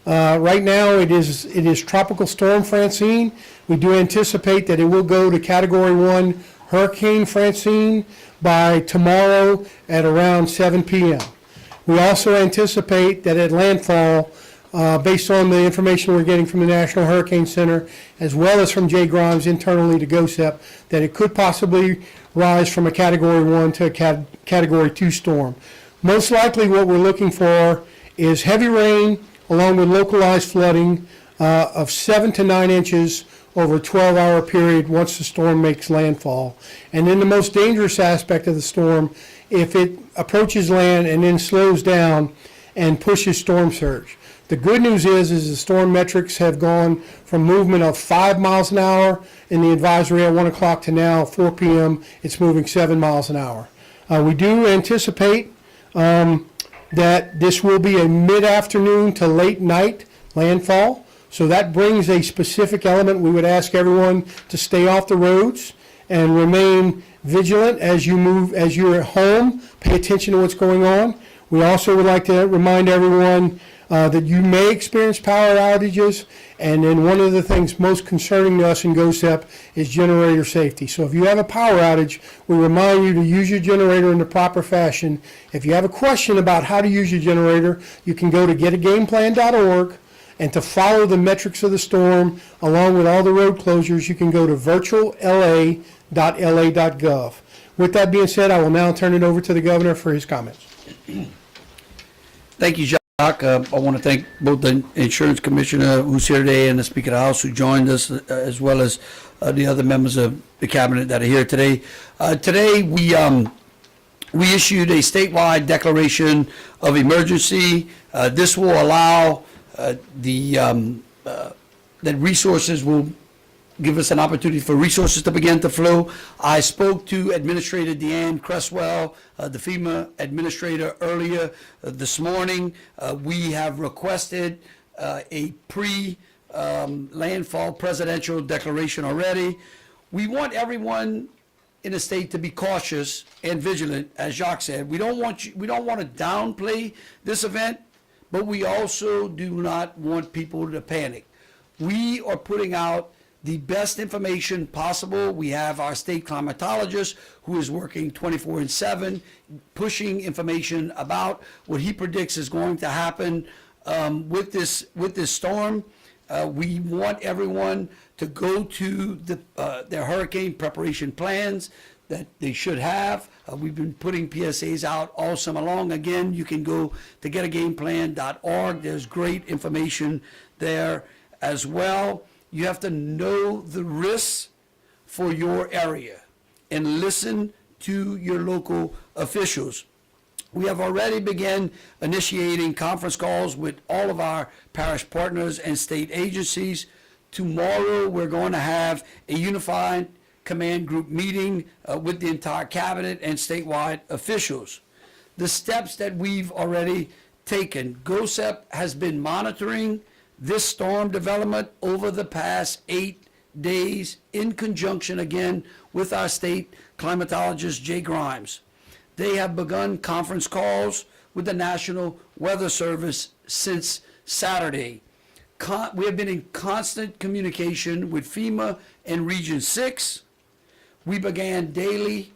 Right now, it is Tropical Storm Francine. We do anticipate that it will go to Category 1 Hurricane Francine by tomorrow at around 7 p.m. We also anticipate that at landfall, based on the information we're getting from the National Hurricane Center, as well as from Jay Grimes internally to GOHSEP, that it could possibly rise from a Category 1 to a Category 2 storm. Most likely what we're looking for is heavy rain along with localized flooding of 7 to 9 inches over a 12-hour period once the storm makes landfall. And then the most dangerous aspect of the storm, if it approaches land and then slows down and pushes storm surge. The good news is the storm metrics have gone from movement of 5 miles an hour in the advisory at 1 o'clock to now 4 p.m. it's moving 7 miles an hour. We do anticipate that this will be a mid-afternoon to late night landfall. So that brings a specific element. We would ask everyone to stay off the roads and remain vigilant as you move, as you're at home. Pay attention to what's going on. We also would like to remind everyone that you may experience power outages, and then one of the things most concerning to us in GOHSEP is generator safety. So if you have a power outage, we remind you to use your generator in the proper fashion. If you have a question about how to use your generator, you can go to getagameplan.org, and to follow the metrics of the storm along with all the road closures, you can go to virtualla.la.gov. With that being said, I will now turn it over to the governor for his comments. Thank you, Jacques. I want to thank both the insurance commissioner who's here today and the Speaker of the House who joined us, as well as the other members of the cabinet that are here today. Today we issued a statewide declaration of emergency. This will allow that resources will give us an opportunity for resources to begin to flow. I spoke to Administrator Deanne Cresswell, the FEMA administrator, earlier this morning. We have requested a pre-landfall presidential declaration already. We want everyone in the state to be cautious and vigilant, as Jacques said. We don't want to downplay this event, but we also do not want people to panic. We are putting out the best information possible. We have our state climatologist who is working 24/7, pushing information about what he predicts is going to happen with this storm. We want everyone to go to their hurricane preparation plans that they should have. We've been putting PSAs out all summer long. Again, you can go to getagameplan.org. There's great information there as well. You have to know the risks for your area and listen to your local officials. We have already begun initiating conference calls with all of our parish partners and state agencies. Tomorrow, we're going to have a unified command group meeting with the entire cabinet and statewide officials. The steps that we've already taken, GOHSEP has been monitoring this storm development over the past 8 days in conjunction again with our state climatologist Jay Grimes. They have begun conference calls with the National Weather Service since Saturday. We have been in constant communication with FEMA and Region 6. We began daily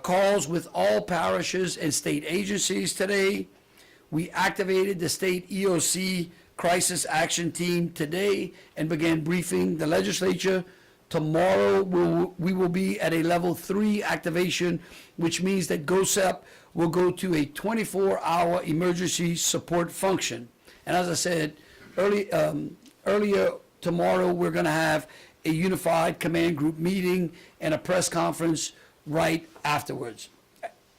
calls with all parishes and state agencies today. We activated the state EOC Crisis Action Team today and began briefing the legislature. Tomorrow we will be at a level 3 activation, which means that GOHSEP will go to a 24-hour emergency support function. And as I said earlier, tomorrow we're going to have a unified command group meeting and a press conference right afterwards.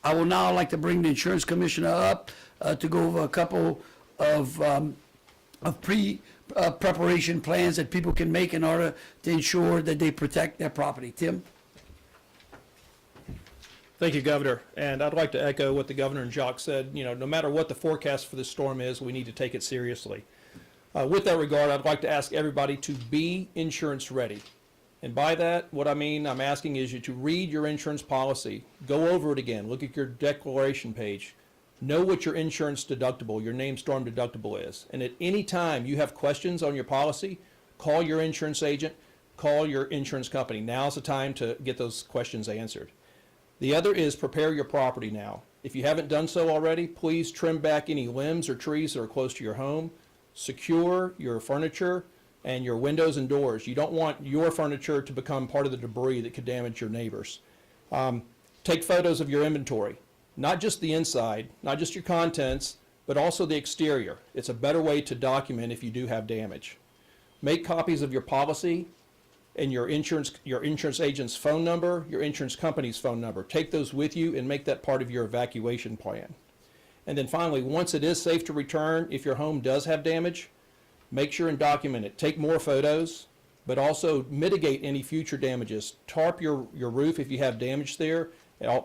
I will now like to bring the insurance commissioner up to go over a couple of preparation plans that people can make in order to ensure that they protect their property. Tim? Thank you, Governor. And I'd like to echo what the Governor and Jacques said. You know, no matter what the forecast for the storm is, we need to take it seriously. With that regard, I'd like to ask everybody to be insurance ready. And by that, what I'm asking is you to read your insurance policy, go over it again, look at your declaration page, know what your insurance deductible, your named storm deductible is. And at any time you have questions on your policy, call your insurance agent, call your insurance company. Now's the time to get those questions answered. The other is prepare your property now. If you haven't done so already, please trim back any limbs or trees that are close to your home. Secure your furniture and your windows and doors. You don't want your furniture to become part of the debris that could damage your neighbors. Take photos of your inventory, not just the inside, not just your contents, but also the exterior. It's a better way to document if you do have damage. Make copies of your policy and your insurance agent's phone number, your insurance company's phone number. Take those with you and make that part of your evacuation plan. And then finally, once it is safe to return, if your home does have damage, make sure and document it. Take more photos, but also mitigate any future damages. Tarp your roof if you have damage there.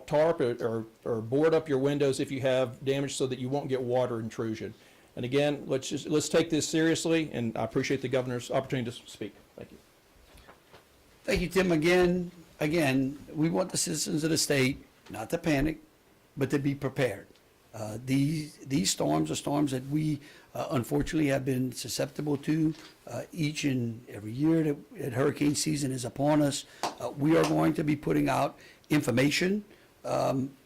Tarp or board up your windows if you have damage so that you won't get water intrusion. And again, let's take this seriously, and I appreciate the governor's opportunity to speak. Thank you. Thank you, Tim. Again, we want the citizens of the state not to panic, but to be prepared. These storms are storms that we unfortunately have been susceptible to each and every year that hurricane season is upon us. We are going to be putting out information.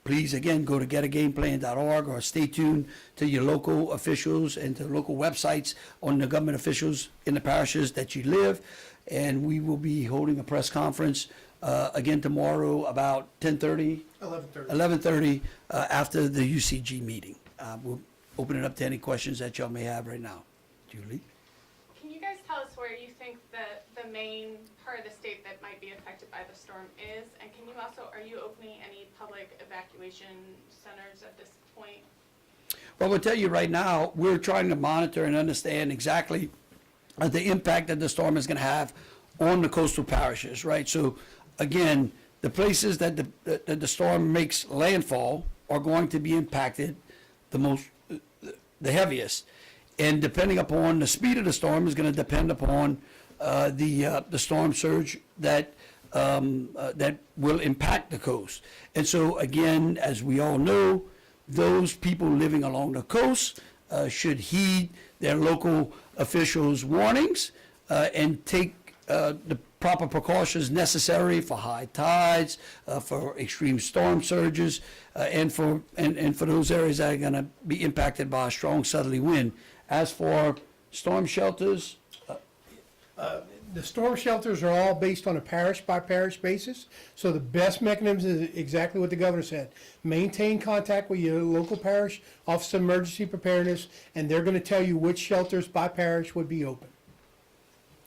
Please, again, go to getagameplan.org or stay tuned to your local officials and to local websites on the government officials in the parishes that you live. And we will be holding a press conference again tomorrow about 10:30? 11:30. 11:30 after the UCG meeting. We'll open it up to any questions that y'all may have right now. Julie? Can you guys tell us where you think the main part of the state that might be affected by the storm is? And can you also, are you opening any public evacuation centers at this point? Well, we'll tell you right now, we're trying to monitor and understand exactly the impact that the storm is going to have on the coastal parishes, right? So, again, the places that the storm makes landfall are going to be impacted the heaviest. And depending upon the speed of the storm is going to depend upon the storm surge that will impact the coast. And so, again, as we all know, those people living along the coast should heed their local officials' warnings and take the proper precautions necessary for high tides, for extreme storm surges, and for those areas that are going to be impacted by a strong southerly wind. As for storm shelters, The storm shelters are all based on a parish-by-parish basis, so the best mechanism is exactly what the governor said. Maintain contact with your local parish, Office of Emergency Preparedness, and they're gonna tell you which shelters by parish would be open.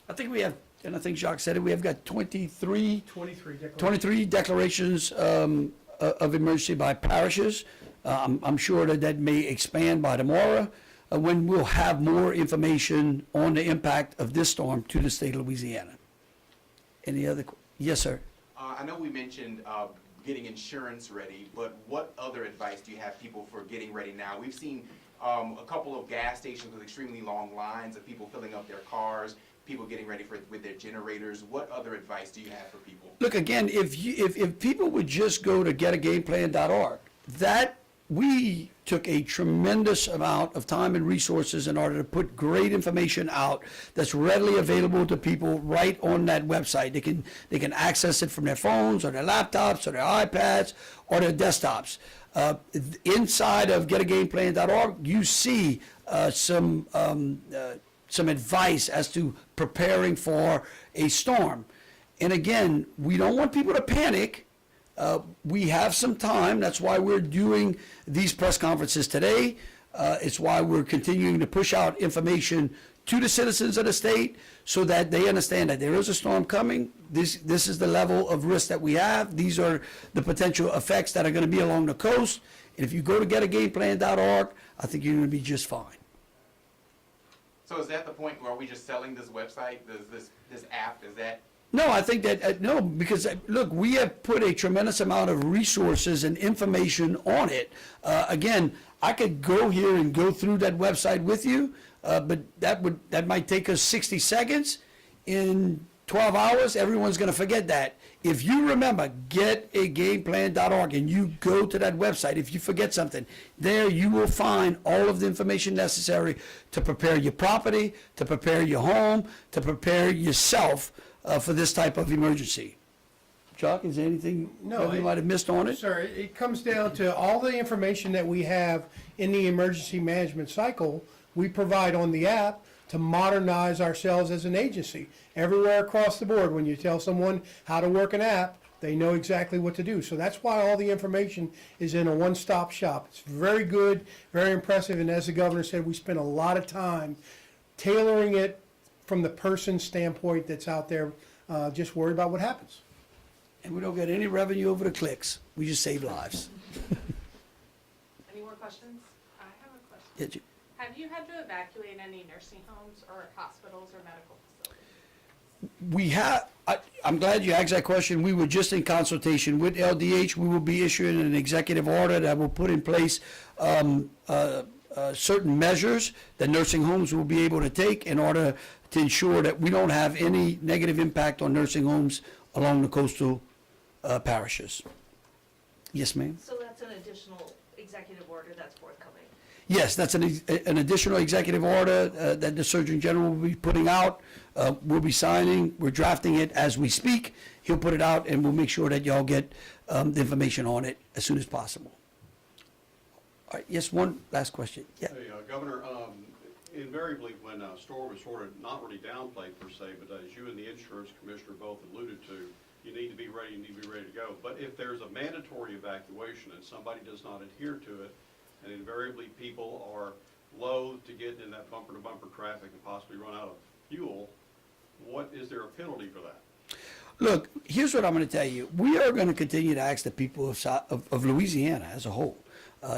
I think we have, and I think Jacques said it, we have got 23 23 declarations of emergency by parishes. I'm sure that may expand by tomorrow, when we'll have more information on the impact of this storm to the state of Louisiana. Any other, yes, sir? I know we mentioned getting insurance ready, but what other advice do you have people for getting ready now? We've seen a couple of gas stations with extremely long lines of people filling up their cars, people getting ready with their generators. What other advice do you have for people? Look, again, if people would just go to getagameplan.org, that we took a tremendous amount of time and resources in order to put great information out that's readily available to people right on that website. They can access it from their phones or their laptops or their iPads or their desktops. Inside of getagameplan.org, you see some advice as to preparing for a storm. And again, we don't want people to panic. We have some time. That's why we're doing these press conferences today. It's why we're continuing to push out information to the citizens of the state so that they understand that there is a storm coming. This is the level of risk that we have. These are the potential effects that are going to be along the coast. And if you go to getagameplan.org, I think you're going to be just fine. So is that the point where are we just selling this website, this app, is that? No, I think that, no, because, look, we have put a tremendous amount of resources and information on it. Again, I could go here and go through that website with you, but that might take us 60 seconds. In 12 hours, everyone's going to forget that. If you remember, getagameplan.org, and you go to that website, if you forget something, there you will find all of the information necessary to prepare your property, to prepare your home, to prepare yourself for this type of emergency. Chuck, is there anything No, that we might have missed on it? Sir, it comes down to all the information that we have in the emergency management cycle, we provide on the app to modernize ourselves as an agency. Everywhere across the board, when you tell someone how to work an app, they know exactly what to do. So that's why all the information is in a one-stop shop. It's very good, very impressive, and as the governor said, we spend a lot of time tailoring it from the person's standpoint that's out there just worried about what happens. And we don't get any revenue over the clicks. We just save lives. Any more questions? I have a question. Yeah, Ju- Have you had to evacuate any nursing homes or hospitals or medical facilities? We have, I'm glad you asked that question. We were just in consultation with LDH. We will be issuing an executive order that will put in place certain measures that nursing homes will be able to take in order to ensure that we don't have any negative impact on nursing homes along the coastal parishes. Yes, ma'am? So that's an additional executive order that's forthcoming. Yes, that's an additional executive order that the Surgeon General will be putting out. We'll be signing, we're drafting it as we speak. He'll put it out, and we'll make sure that y'all get the information on it as soon as possible. All right, yes, one last question. Yeah. Hey, Governor, invariably when a storm is sort of not really downplayed per se, but as you and the insurance commissioner both alluded to, you need to be ready, you need to be ready to go. But if there's a mandatory evacuation and somebody does not adhere to it, and invariably people are loath to get in that bumper-to-bumper traffic and possibly run out of fuel, is there a penalty for that? Look, here's what I'm going to tell you. We are going to continue to ask the people of Louisiana as a whole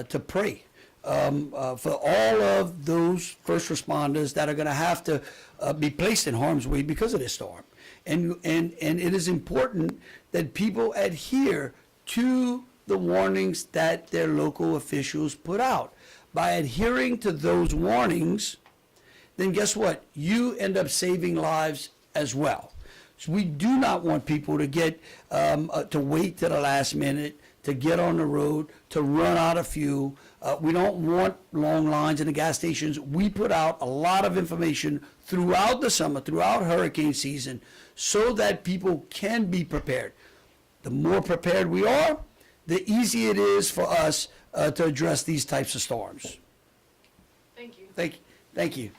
to pray for all of those first responders that are going to have to be placed in harm's way because of this storm. And it is important that people adhere to the warnings that their local officials put out. By adhering to those warnings, then guess what? You end up saving lives as well. So we do not want people to get to wait to the last minute, to get on the road, to run out of fuel. We don't want long lines in the gas stations. We put out a lot of information throughout the summer, throughout hurricane season, so that people can be prepared. The more prepared we are, the easier it is for us to address these types of storms. Thank you. Thank you.